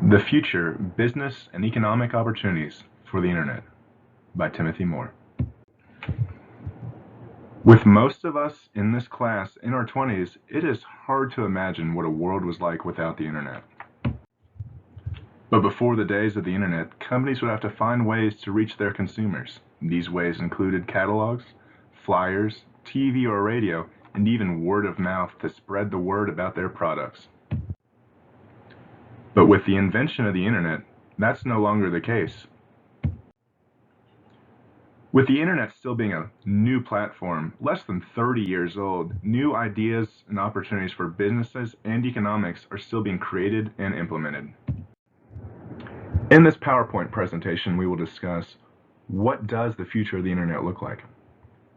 The Future, Business and Economic Opportunities for the Internet by Timothy Moore. With most of us in this class in our 20s, it is hard to imagine what a world was like without the Internet. But before the days of the Internet, companies would have to find ways to reach their consumers. These ways included catalogs, flyers, TV or radio, and even word of mouth to spread the word about their products. But with the invention of the Internet, that's no longer the case. With the Internet still being a new platform, less than 30 years old, new ideas and opportunities for businesses and economics are still being created and implemented. In this PowerPoint presentation, we will discuss what does the future of the Internet look like?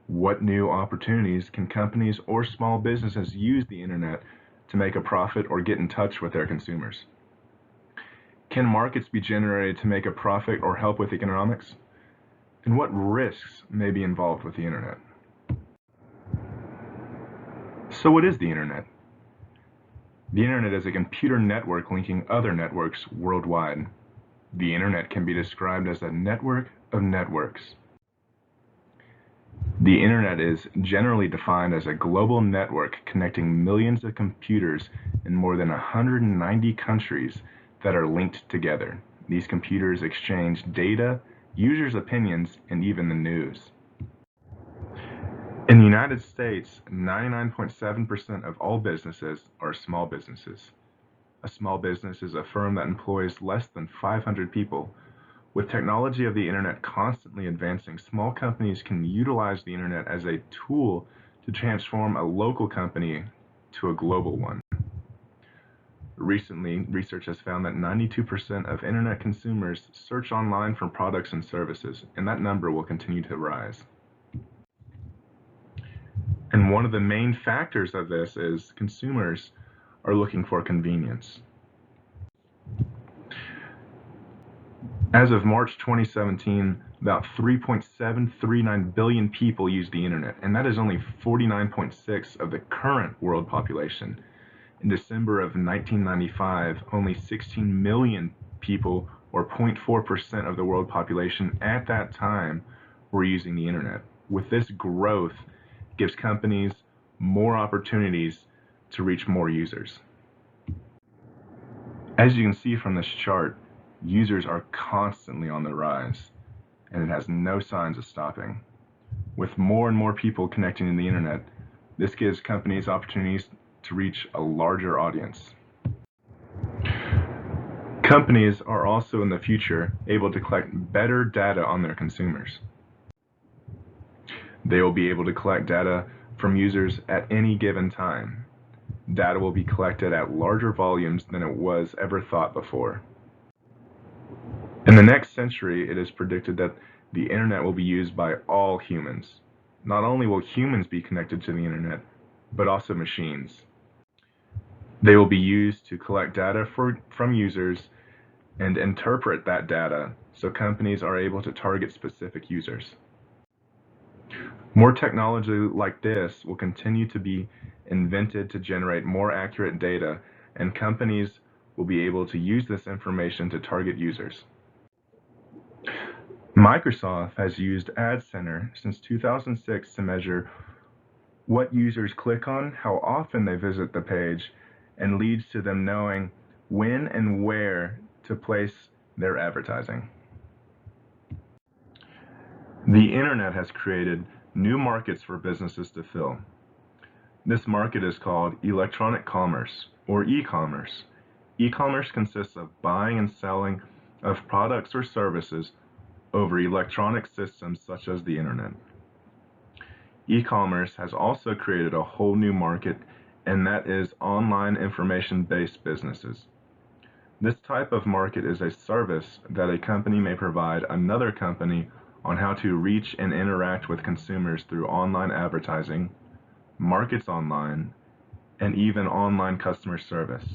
What new opportunities can companies or small businesses use the Internet to make a profit or get in touch with their consumers? Can markets be generated to make a profit or help with economics? And what risks may be involved with the Internet? So what is the Internet? The Internet is a computer network linking other networks worldwide. The Internet can be described as a network of networks. The Internet is generally defined as a global network connecting millions of computers in more than 190 countries that are linked together. These computers exchange data, users' opinions, and even the news. In the United States, 99.7% of all businesses are small businesses. A small business is a firm that employs less than 500 people. With technology of the Internet constantly advancing, small companies can utilize the Internet as a tool to transform a local company to a global one. Recently, research has found that 92% of Internet consumers search online for products and services, and that number will continue to rise. And one of the main factors of this is consumers are looking for convenience. As of March 2017, about 3.739 billion people use the Internet, and that is only 49.6% of the current world population. In December of 1995, only 16 million people, or 0.4% of the world population at that time, were using the Internet. With this growth, it gives companies more opportunities to reach more users. As you can see from this chart, users are constantly on the rise, and it has no signs of stopping. With more and more people connecting to the Internet, this gives companies opportunities to reach a larger audience. Companies are also in the future able to collect better data on their consumers. They will be able to collect data from users at any given time. Data will be collected at larger volumes than it was ever thought before. In the next century, it is predicted that the Internet will be used by all humans. Not only will humans be connected to the Internet, but also machines. They will be used to collect data from users and interpret that data so companies are able to target specific users. More technology like this will continue to be invented to generate more accurate data, and companies will be able to use this information to target users. Microsoft has used Ad Center since 2006 to measure what users click on, how often they visit the page, and leads to them knowing when and where to place their advertising. The Internet has created new markets for businesses to fill. This market is called electronic commerce, or e-commerce. E-commerce consists of buying and selling of products or services over electronic systems such as the Internet. E-commerce has also created a whole new market, and that is online information-based businesses. This type of market is a service that a company may provide another company on how to reach and interact with consumers through online advertising, markets online, and even online customer service.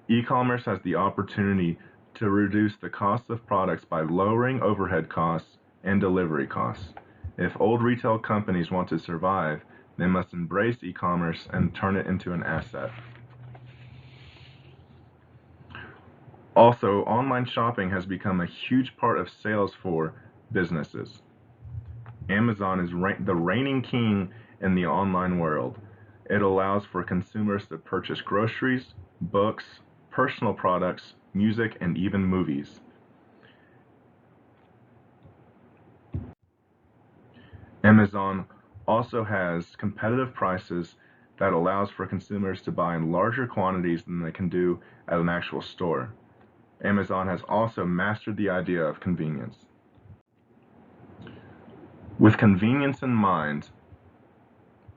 E-commerce has the opportunity to reduce the cost of products by lowering overhead costs and delivery costs. If old retail companies want to survive, they must embrace e-commerce and turn it into an asset. Also, online shopping has become a huge part of sales for businesses. Amazon is the reigning king in the online world. It allows for consumers to purchase groceries, books, personal products, music, and even movies. Amazon also has competitive prices that allows for consumers to buy in larger quantities than they can do at an actual store. Amazon has also mastered the idea of convenience. With convenience in mind,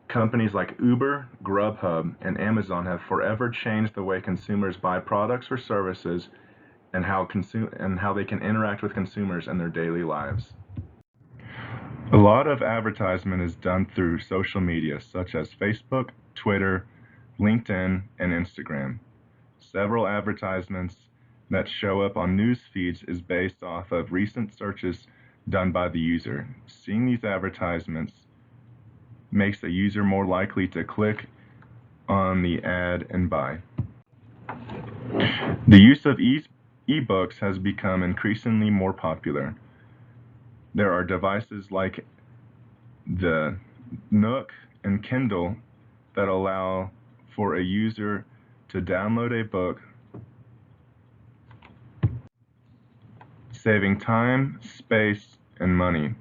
companies like Uber, Grubhub, and Amazon have forever changed the way consumers buy products or services and how they can interact with consumers in their daily lives. A lot of advertisement is done through social media such as Facebook, Twitter, LinkedIn, and Instagram. Several advertisements that show up on news feeds is based off of recent searches done by the user. Seeing these advertisements makes the user more likely to click on the ad and buy. The use of ebooks has become increasingly more popular. There are devices like the Nook and Kindle that allow for a user to download a book, saving time, space, and money.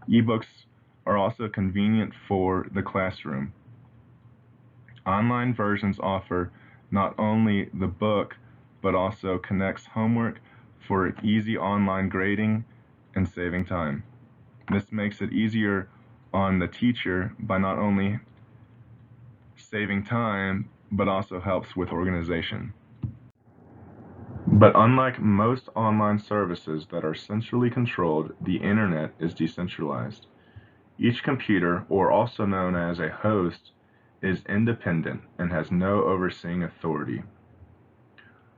Ebooks are also convenient for the classroom. Online versions offer not only the book, but also connects homework for easy online grading and saving time. This makes it easier on the teacher by not only saving time, but also helps with organization. But unlike most online services that are centrally controlled, the internet is decentralized. Each computer, or also known as a host, is independent and has no overseeing authority.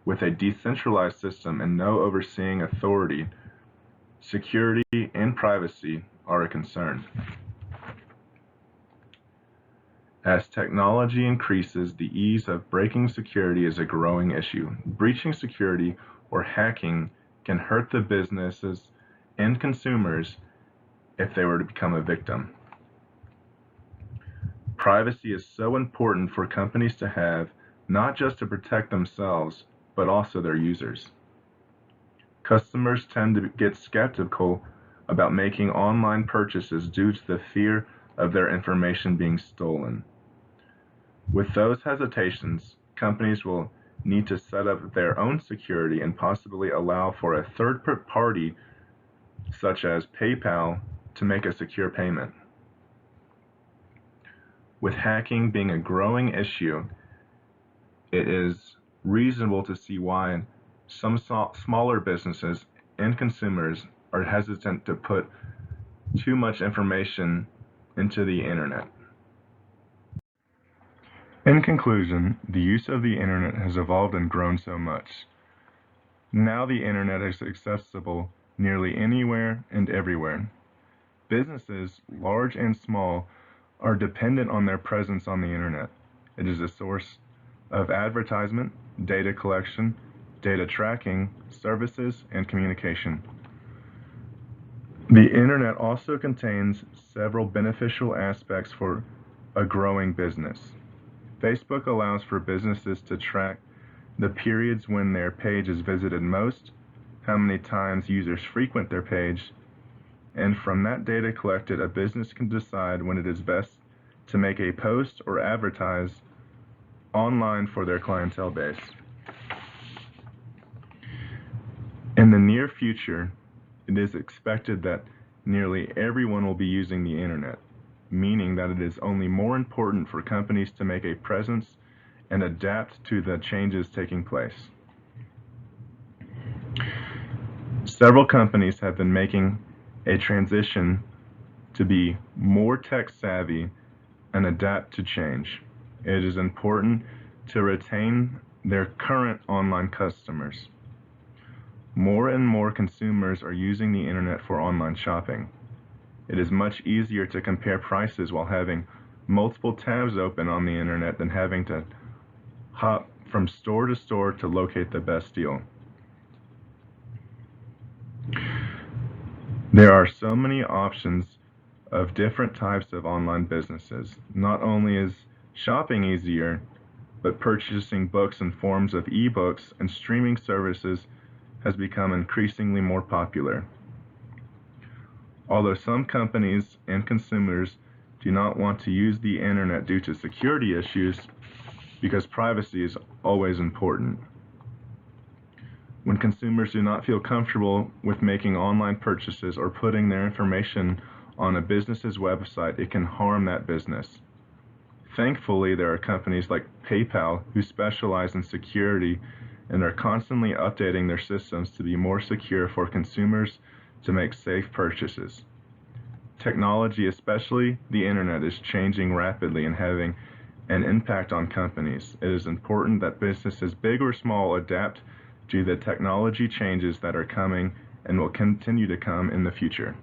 With a decentralized system and no overseeing authority, security and privacy are a concern. As technology increases, the ease of breaking security is a growing issue. Breaching security or hacking can hurt the businesses and consumers if they were to become a victim. Privacy is so important for companies to have, not just to protect themselves, but also their users. Customers tend to get skeptical about making online purchases due to the fear of their information being stolen. With those hesitations, companies will need to set up their own security and possibly allow for a third party, such as PayPal, to make a secure payment. With hacking being a growing issue, it is reasonable to see why some smaller businesses and consumers are hesitant to put too much information into the internet. In conclusion, the use of the internet has evolved and grown so much. Now the internet is accessible nearly anywhere and everywhere. Businesses, large and small, are dependent on their presence on the internet. It is a source of advertisement, data collection, data tracking, services, and communication. The internet also contains several beneficial aspects for a growing business. Facebook allows for businesses to track the periods when their page is visited most, how many times users frequent their page, and from that data collected, a business can decide when it is best to make a post or advertise online for their clientele base. In the near future, it is expected that nearly everyone will be using the internet, meaning that it is only more important for companies to make a presence and adapt to the changes taking place. Several companies have been making a transition to be more tech savvy and adapt to change. It is important to retain their current online customers. More and more consumers are using the internet for online shopping. It is much easier to compare prices while having multiple tabs open on the internet than having to hop from store to store to locate the best deal. There are so many options of different types of online businesses. Not only is shopping easier, but purchasing books in forms of ebooks and streaming services has become increasingly more popular. Although some companies and consumers do not want to use the internet due to security issues, because privacy is always important. When consumers do not feel comfortable with making online purchases or putting their information on a business's website, it can harm that business. Thankfully, there are companies like PayPal who specialize in security and are constantly updating their systems to be more secure for consumers to make safe purchases. Technology, especially the internet, is changing rapidly and having an impact on companies. It is important that businesses, big or small, adapt to the technology changes that are coming and will continue to come in the future.